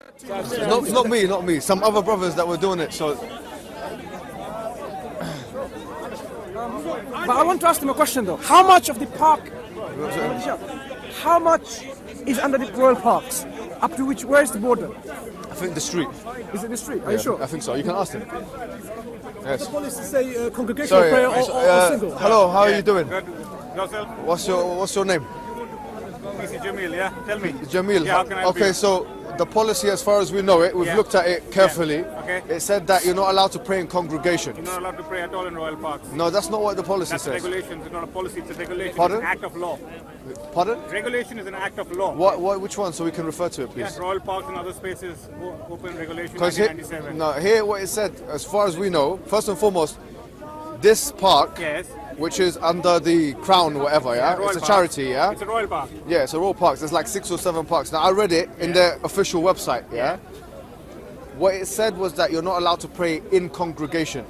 Not me. Some other brothers that were doing it. So, but I want to ask them a question though. How much of the park? How much is under the royal parks? Up to which? Where is the border? I think the street. Is it the street? Are you sure? I think so. You can ask them. Yes. The police say congregational prayer or single. Hello. How are you doing? Good. Yourself? What's your name? Mr. Jamil, yeah? Tell me. Jamil. Yeah, how can I help Okay, you? so the policy, as far as we know it, we've looked at it carefully. Okay. It said that you're not allowed to pray in congregation. You're not allowed to pray at all in royal parks. No, that's not what the policy That's says. regulations. It's not a policy. It's a regulation. Pardon? It's an act of law. Pardon? Regulation is an act of law. Which one? So we can refer to it, please. Yes, royal parks and other spaces open regulation Because 1997. here what it said, as far as we know, first and foremost, this park, Yes. which is under the crown or whatever, Royal it's a park. charity, yeah? It's a royal park. Yeah, it's a royal parks. There's like 6 or 7 parks. Now I read it in their official website, yeah? What it said was that you're not allowed to pray in congregation.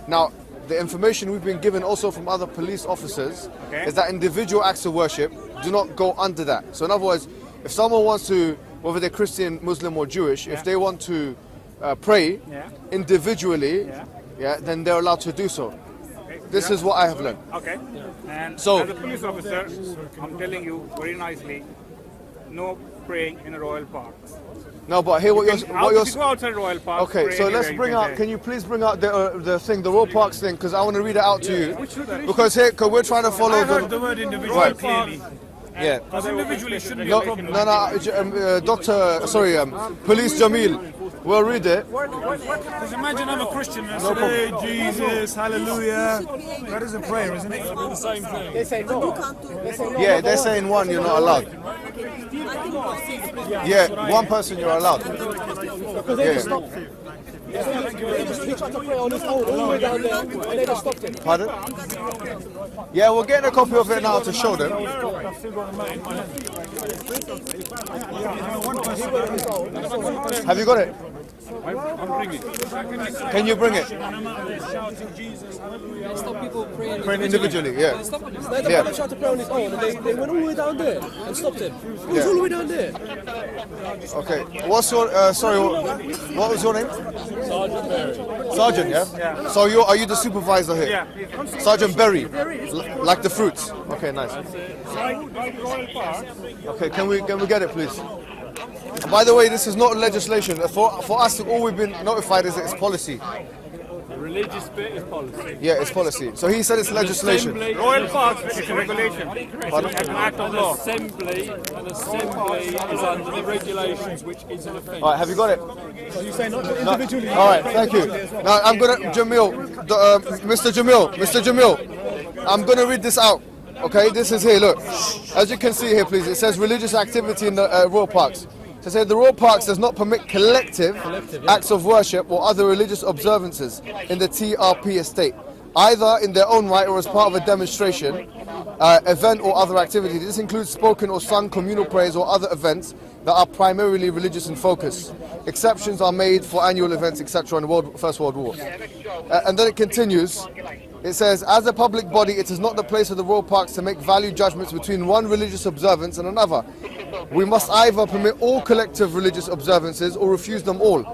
Now, the information we've been given also from other police officers is that individual acts of worship do not go under that. So in other words, if someone wants to, whether they're Christian, Muslim or Jewish, if they want to pray individually, then they're allowed to do so. This is what I have learned. Okay. And So- as a police officer, I'm telling you very nicely, no praying in a royal park. No, but hear what You you're go outside royal park. Okay, so let's bring out. Can you please bring out the thing, the Royal Parks thing, because I want to read it out to you. Because here, because we're trying to follow The word individual Right. clearly. Yeah. Because individually shouldn't be No, a problem. Police Jamil. We'll read it. Because imagine I'm a Christian and I say, hey, Jesus, hallelujah. That is a prayer, isn't it? The same thing. They say no. Yeah, they're saying one, you're not allowed. Yeah, one person you're allowed. Because they just stopped him. He tried to pray on his own all the way down there, and they just stopped him. Pardon? Yeah, we're getting a copy of it now to show them. Have you got it? I'm bringing it. Can you bring it? Stop people praying Praying individually, yeah. They tried to pray on his own, and they went all the way down there and stopped him. He was all the way down there. Okay. What's your what was your name? Sergeant Mary. Sergeant, yeah? So are you the supervisor here? Yeah. Sergeant Berry. Like the fruits. Okay, nice. Okay, can we get it please? And by the way, this is not legislation. For us, all we've been notified is that it's policy. The religious bit is policy. Yeah, it's policy. So he said it's legislation. Royal parks is a regulation. It's an act of law. An assembly is under the regulations, which is an offence. All right, have you got it? So you say not individually. All right, thank you. Now I'm gonna Mr. Jamil, I'm gonna read this out. Okay, this is here. Look, as you can see here, please. It says religious activity in the royal parks. So it says the royal parks does not permit collective acts of worship or other religious observances in the TRP estate, either in their own right or as part of a demonstration, event or other activity. This includes spoken or sung communal prayers or other events that are primarily religious in focus. Exceptions are made for annual events, etc. in the First World War. And then it continues. It says, as a public body, it is not the place of the royal parks to make value judgments between one religious observance and another. We must either permit all collective religious observances or refuse them all.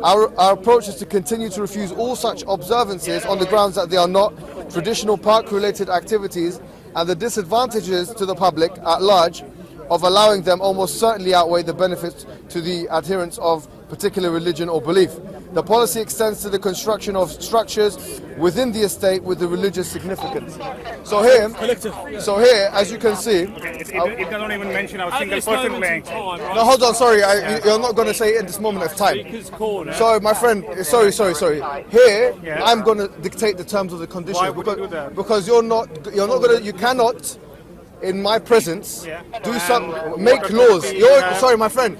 Our approach is to continue to refuse all such observances on the grounds that they are not traditional park-related activities, and the disadvantages to the public at large of allowing them almost certainly outweigh the benefits to the adherents of particular religion or belief. The policy extends to the construction of structures within the estate with the religious significance. So here, as you can see, It doesn't even mention our single person playing. no, hold on, sorry, you're not going to say it at this moment of time. Sorry, my friend, sorry. Here, I'm going to dictate the terms of the condition. Why would you do that? Because you cannot, in my presence, do make laws. Sorry, my friend.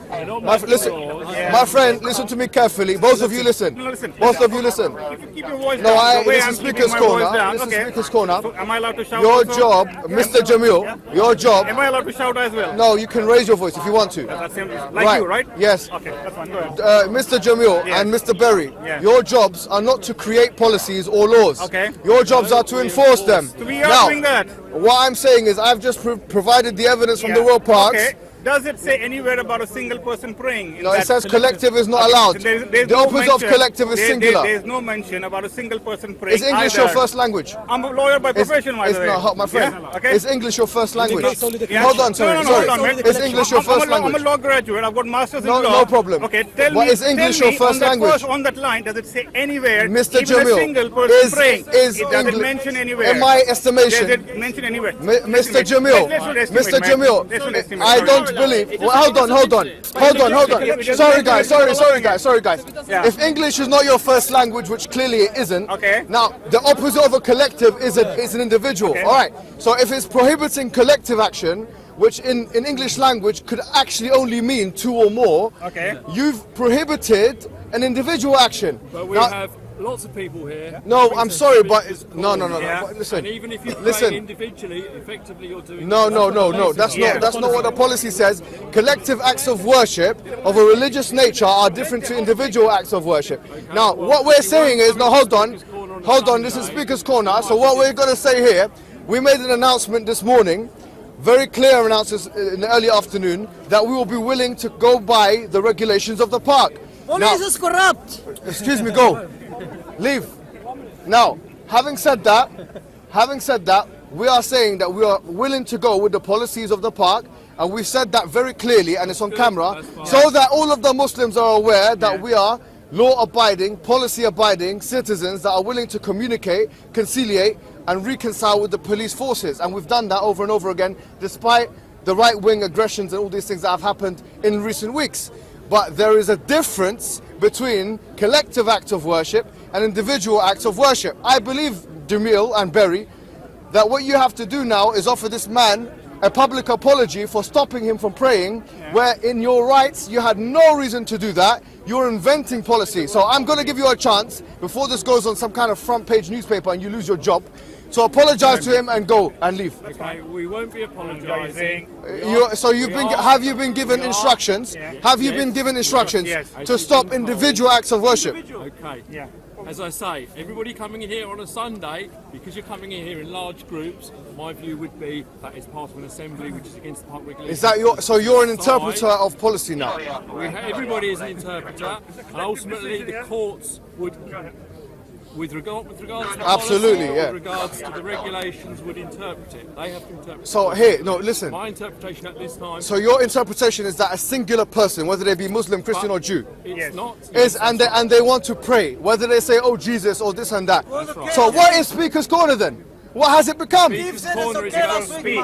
Listen to me carefully. Both of you listen. Both of you listen. Keep your voice No, down. The way this I'm is keeping speaker's my corner. voice down. This is Okay. speaker's corner. So am I allowed to shout Your also? job, Mr. Jamil, your job. Am I allowed to shout as well? No, you can raise your voice if you want to. That's him. Like you, right? Yes. Okay, that's fine. Go ahead. Mr. Jamil and Mr. Berry, your jobs are not to create policies or laws. Okay. Your jobs are to enforce them. We are doing that. What I'm saying is I've just provided the evidence from the Royal Parks. Okay. Does it say anywhere about a single person praying? No, it says collective is not allowed. There's The no opposite of mention- collective is singular. There's no mention about a single person praying. Is English either. your first language? I'm a lawyer by profession, by the way. No, my friend. Yeah? Okay. Is English your first language? Yeah. Hold on, sorry, No, sorry. hold on, mate. Is English your first I'm a language? law graduate. I've got masters No, in law. no problem. Okay, tell But me. is English tell your me first language? On that line, does it say anywhere? Mr. Even a Jamil, single person praying. is It doesn't Engli- mention anywhere. in my estimation, Does it mention anywhere? Mr. Jamil, Mr. Jamil, I don't believe. Well, hold on. Sorry, guys. Yeah. If English is not your first language, which clearly it isn't, Okay. now the opposite of a collective is an individual. Okay. All right. So if it's prohibiting collective action, which in English language could actually only mean two or more, Okay. you've prohibited an individual action. But we Now- have lots of people here. No, I'm sorry, but no. Yeah. Listen, And even if you pray listen. individually, effectively you're doing. No. That's Yeah. not what the policy says. Collective acts of worship of a religious nature are different to individual acts of worship. Now, what we're saying is, no, hold on. This is Speaker's Corner. So what we're going to say here, we made an announcement this morning, very clear announcement in the early afternoon, that we will be willing to go by the regulations of the park. Now, Police is corrupt. excuse me, go. Leave. Now, having said that, we are saying that we are willing to go with the policies of the park, and we said that very clearly, and it's on camera, so that all of the Muslims are aware that we are law-abiding, policy-abiding citizens that are willing to communicate, conciliate, and reconcile with the police forces. And we've done that over and over again, despite the right-wing aggressions and all these things that have happened in recent weeks. But there is a difference between collective acts of worship and individual acts of worship. I believe, Jamil and Berry, that what you have to do now is offer this man a public apology for stopping him from praying, where in your rights you had no reason to do that. You're inventing policy. So I'm going to give you a chance before this goes on some kind of front page newspaper and you lose your job. So apologize to him and go and leave. Okay, we won't be apologising. Have you been given instructions? Have you been given instructions Yes. to stop individual acts of worship? Okay. Yeah. As I say, everybody coming in here on a Sunday, because you're coming in here in large groups, my view would be that it's part of an assembly which is against the park regulations. Is that so you're an interpreter of policy now? Everybody is an interpreter, and ultimately the courts would, with regards to the Absolutely, policy, yeah. with regards to the regulations, would interpret it. They have to interpret. So here, no, listen. My interpretation at this time So your interpretation is that a singular person, whether they be Muslim, Christian, or Jew, it's not. is and they want to pray, whether they say, "Oh Jesus" or this and that. So what is Speaker's Corner then? What has it become? Speaker's Corner is about speaking.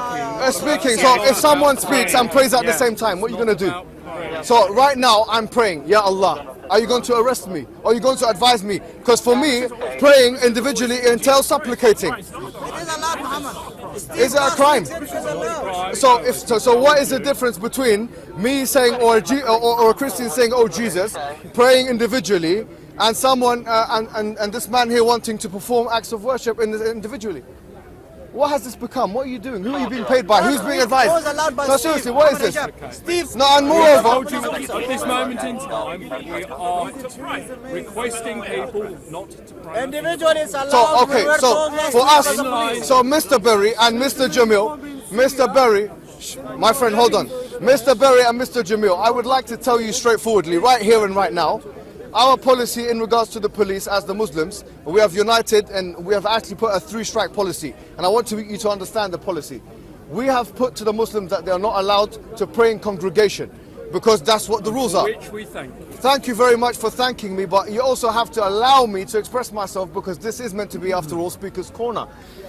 Speaking. So if someone speaks and prays at the same time, what are you going to do? So right now I'm praying, Ya Allah. Are you going to arrest me? Or are you going to advise me? Because for me, praying individually entails supplicating. It is allowed, Muhammad. Is it a crime? So what is the difference between me saying or a Christian saying, "Oh Jesus," praying individually, and someone and this man here wanting to perform acts of worship individually? What has this become? What are you doing? Who are you being paid by? Who's being advised? Was allowed by No, Steve. seriously, what is this? Steve. No, and moreover, At this moment in time, we are requesting people not to pray. Individual is allowed. so okay, so for us, so Mr. Berry and Mr. Jamil, Mr. Berry, my friend, hold on, Mr. Berry and Mr. Jamil, I would like to tell you straightforwardly, right here and right now, our policy in regards to the police as the Muslims, we have united and we have actually put a 3-strike policy. And I want you to understand the policy. We have put to the Muslims that they are not allowed to pray in congregation because that's what the rules are. Which we thank you. Thank you very much for thanking me, but you also have to allow me to express myself because this is meant to be, after all, Speaker's Corner.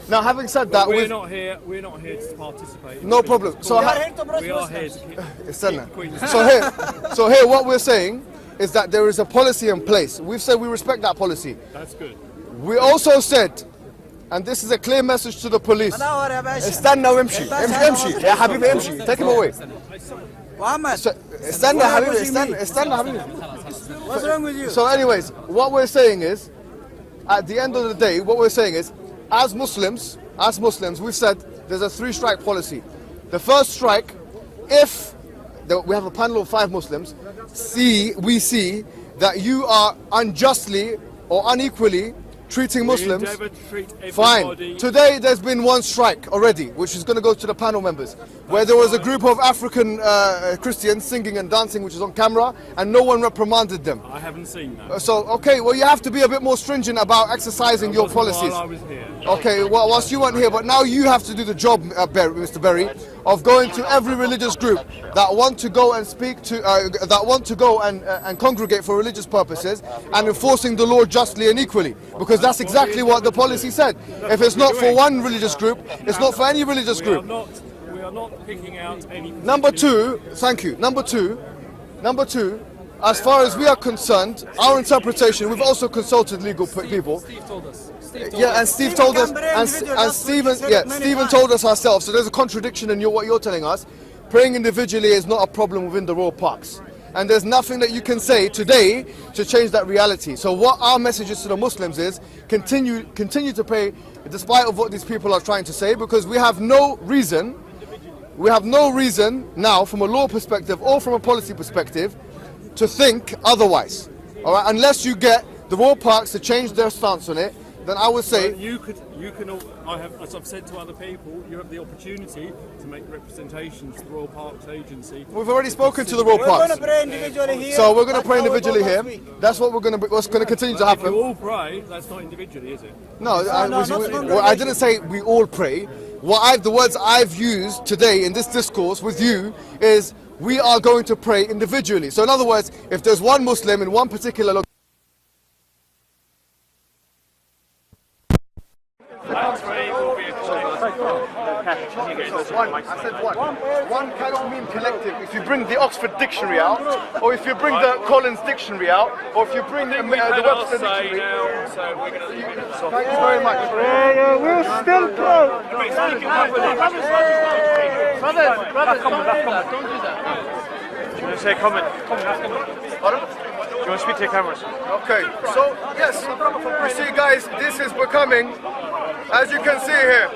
Now, having said that, We're not here to participate. no problem. So, we are here to keep so here, what we're saying is that there is a policy in place. We've said we respect that policy. That's good. We also said, and this is a clear message to the police. استنى وامشي امشي يا حبيبي امشي. Take him away. Muhammad, استنى حبيبي استنى حبيبي. what's wrong with you? So anyways, what we're saying is, at the end of the day, what we're saying is, as Muslims, we've said there's a 3-strike policy. The first strike, if we have a panel of 5 Muslims, we see that you are unjustly or unequally treating Muslims. We endeavour to treat everybody. Fine. Today there's been 1 strike already, which is going to go to the panel members. where there was a group of African Christians singing and dancing, which is on camera, and no one reprimanded them. I haven't seen that. So, okay, well, you have to be a bit more stringent about exercising your policies. While I was here. Okay, well, whilst you weren't here, but now you have to do the job, Mr. Berry, of going to every religious group that want to go and speak to, that want to go and congregate for religious purposes, and enforcing the law justly and equally, because that's exactly what the policy said. If it's not for one religious group, it's not for any religious group. We are not picking out any. Number two, thank you. Number two, as far as we are concerned, our interpretation, we've also consulted legal people. Steve told us. Yeah, and Steve told us, and Stephen told us ourselves. So there's a contradiction in what you're telling us. Praying individually is not a problem within the royal parks, and there's nothing that you can say today to change that reality. So what our message is to the Muslims is continue to pray, despite of what these people are trying to say, because we have no reason now, from a law perspective or from a policy perspective, to think otherwise. All right, unless you get the royal parks to change their stance on it, then I would say you can. As I've said to other people, you have the opportunity to make representations to the Royal Parks Agency. We've already spoken to the royal parks. We're going to pray individually here. So we're going to pray individually here. That's what what's going to continue to happen. If you all pray, that's not individually, is it? No, I didn't say we all pray. The words I've used today in this discourse with you is we are going to pray individually. So in other words, if there's one Muslim in one particular location, I said one. One cannot mean collective. If you bring the Oxford Dictionary out, or if you bring the Collins Dictionary out, or if you bring the Webster Dictionary. Thank you very much. We're still close. Brothers, don't do that. Do you want to say comment? Pardon? Do you want to speak to your cameras? Okay, so yes, you see guys, this is becoming, as you can see here,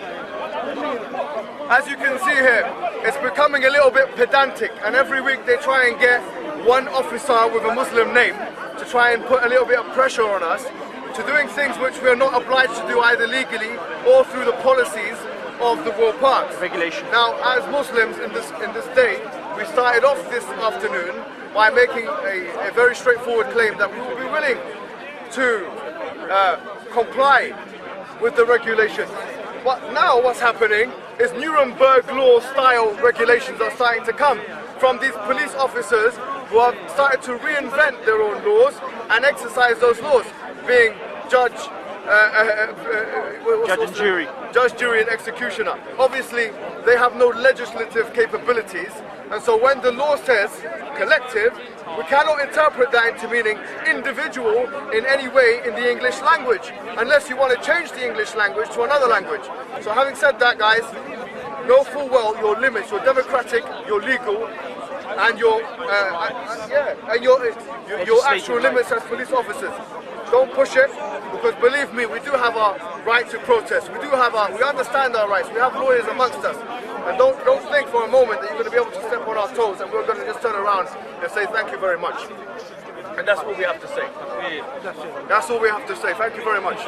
it's becoming a little bit pedantic, and every week they try and get one officer with a Muslim name to try and put a little bit of pressure on us to doing things which we are not obliged to do either legally or through the policies of the royal parks. Regulation. Now, as Muslims in this day, we started off this afternoon by making a very straightforward claim that we will be willing to comply with the regulations. But now what's happening is Nuremberg law style regulations are starting to come from these police officers who have started to reinvent their own laws and exercise those laws, being judge and jury. Judge, jury and executioner. Obviously, they have no legislative capabilities, and so when the law says collective, we cannot interpret that into meaning individual in any way in the English language, unless you want to change the English language to another language. So having said that, guys, know full well your limits, your democratic, your legal, and your actual limits as police officers. Don't push it, because believe me, we do have our right to protest. We understand our rights. We have lawyers amongst us. And don't think for a moment that you're going to be able to step on our toes and we're going to just turn around and say thank you very much. And that's all we have to say. That's all we have to say. Thank you very much.